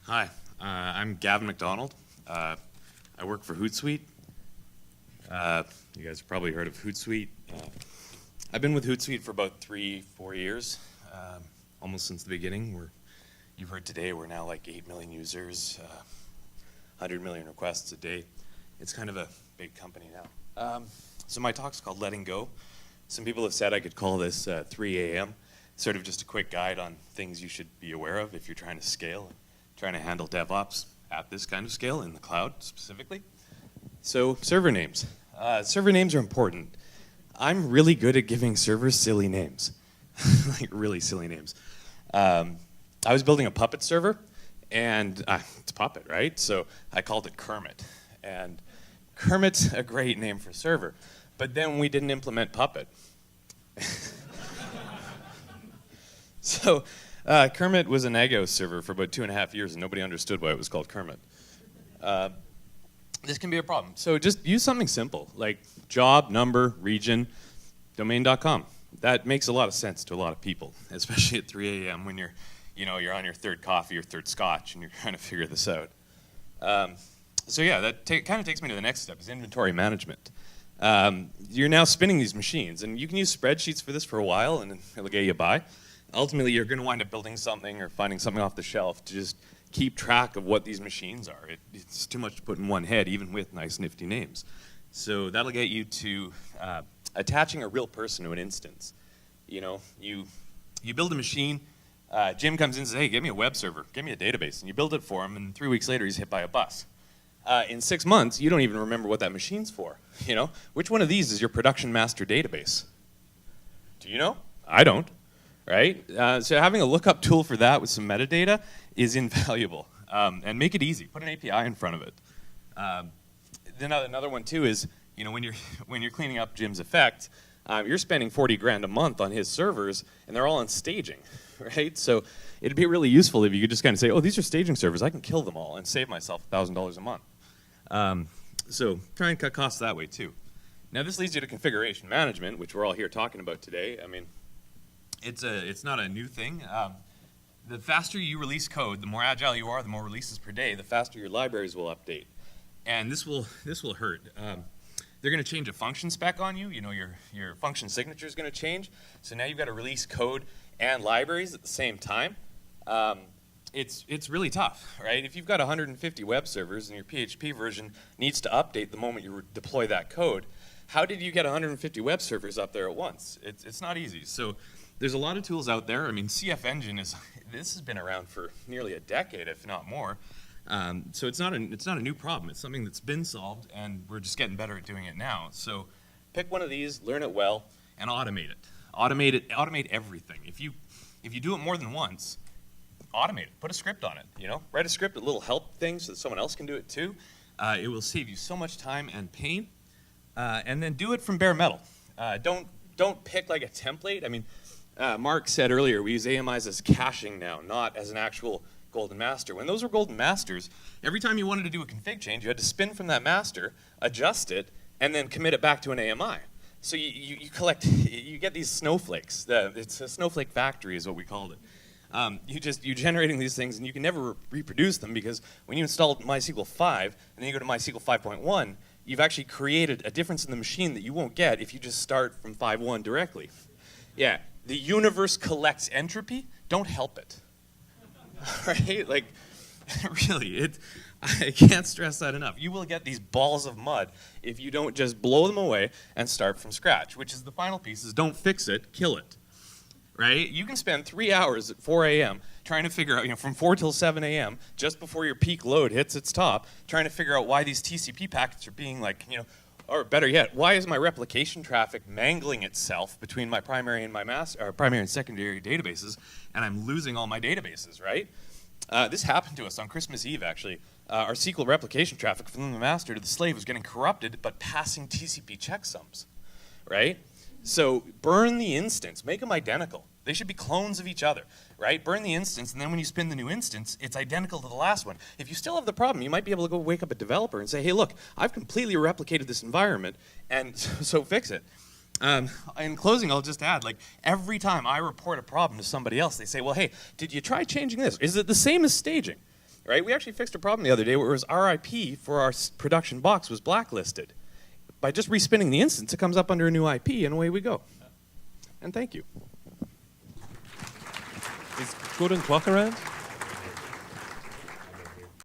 Hi, I'm Gavin McDonald. I work for Hootsuite. You guys have probably heard of Hootsuite. I've been with Hootsuite for about 3-4 years, almost since the beginning. You've heard today we're now like 8 million users, 100 million requests a day. It's kind of a big company now. So my talk's called Letting Go. Some people have said I could call this 3 a.m., sort of just a quick guide on things you should be aware of if you're trying to scale, trying to handle DevOps at this kind of scale in the cloud specifically. So server names. Server names are important. I'm really good at giving servers silly names, like really silly names. I was building a Puppet server, and it's Puppet, right? So I called it Kermit, and Kermit's a great name for server, but then we didn't implement Puppet. So Kermit was a Nagios server for about 2.5 years, and nobody understood why it was called Kermit. This can be a problem. So just use something simple, like job, number, region, domain.com. That makes a lot of sense to a lot of people, especially at 3 a.m. when you're on your third coffee or third scotch and you're trying to figure this out. So yeah, that kind of takes me to the next step, is inventory management. You're now spinning these machines, and you can use spreadsheets for this for a while, and it'll get you by. Ultimately, you're going to wind up building something or finding something off the shelf to just keep track of what these machines are. It's too much to put in one head, even with nice, nifty names. So that'll get you to attaching a real person to an instance. You know, you build a machine. Jim comes in and says, hey, give me a web server, give me a database. And you build it for him, and 3 weeks later, he's hit by a bus. In 6 months, you don't even remember what that machine's for. You know, which one of these is your production master database? Do you know? I don't. Right? So having a lookup tool for that with some metadata is invaluable. And make it easy. Put an API in front of it. Then another one too is, you know, when you're cleaning up Jim's effect, you're spending 40 grand a month on his servers, and they're all on staging, right? So it'd be really useful if you could just kind of say, oh, these are staging servers. I can kill them all and save myself $1,000 a month. So try and cut costs that way too. Now this leads you to configuration management, which we're all here talking about today. I mean, it's not a new thing. The faster you release code, the more agile you are, the more releases per day, the faster your libraries will update. And this will hurt. They're going to change a function spec on you. You know, your function signature is going to change. So now you've got to release code and libraries at the same time. It's really tough, right? If you've got 150 web servers and your PHP version needs to update the moment you deploy that code, how did you get 150 web servers up there at once? It's not easy. So there's a lot of tools out there. I mean, CF Engine this has been around for nearly a decade, if not more. So it's not a new problem. It's something that's been solved, and we're just getting better at doing it now. So pick one of these, learn it well, and automate it. Automate everything. If you do it more than once, automate it. Put a script on it. You know, write a script, a little help thing, so that someone else can do it too. It will save you so much time and pain. And then do it from bare metal. Don't pick like a template. I mean, Mark said earlier, we use AMIs as caching now, not as an actual golden master. When those were golden masters, every time you wanted to do a config change, you had to spin from that master, adjust it, and then commit it back to an AMI. So you get these snowflakes. It's a snowflake factory is what we called it. You're generating these things, and you can never reproduce them, because when you install MySQL 5, and then you go to MySQL 5.1, you've actually created a difference in the machine that you won't get if you just start from 5.1 directly. Yeah. The universe collects entropy. Don't help it, right? Like, really, I can't stress that enough. You will get these balls of mud if you don't just blow them away and start from scratch, which is the final piece, is don't fix it, kill it, right? You can spend 3 hours at 4 a.m. trying to figure out, from 4 till 7 a.m., just before your peak load hits its top, trying to figure out why these TCP packets are being or better yet, why is my replication traffic mangling itself between my primary and primary and secondary databases, and I'm losing all my databases, right? This happened to us on Christmas Eve, actually. Our SQL replication traffic from the master to the slave was getting corrupted, but passing TCP checksums, right? So burn the instance, make them identical. They should be clones of each other, right? Burn the instance, and then when you spin the new instance, it's identical to the last one. If you still have the problem, you might be able to go wake up a developer and say, hey, look, I've completely replicated this environment, and so fix it. In closing, I'll just add, every time I report a problem to somebody else, they say, well, hey, did you try changing this? Is it the same as staging? right? We actually fixed a problem the other day where it was our IP for our production box was blacklisted. By just respinning the instance, it comes up under a new IP, and away we go. And thank you. Is Gordon Kwok around?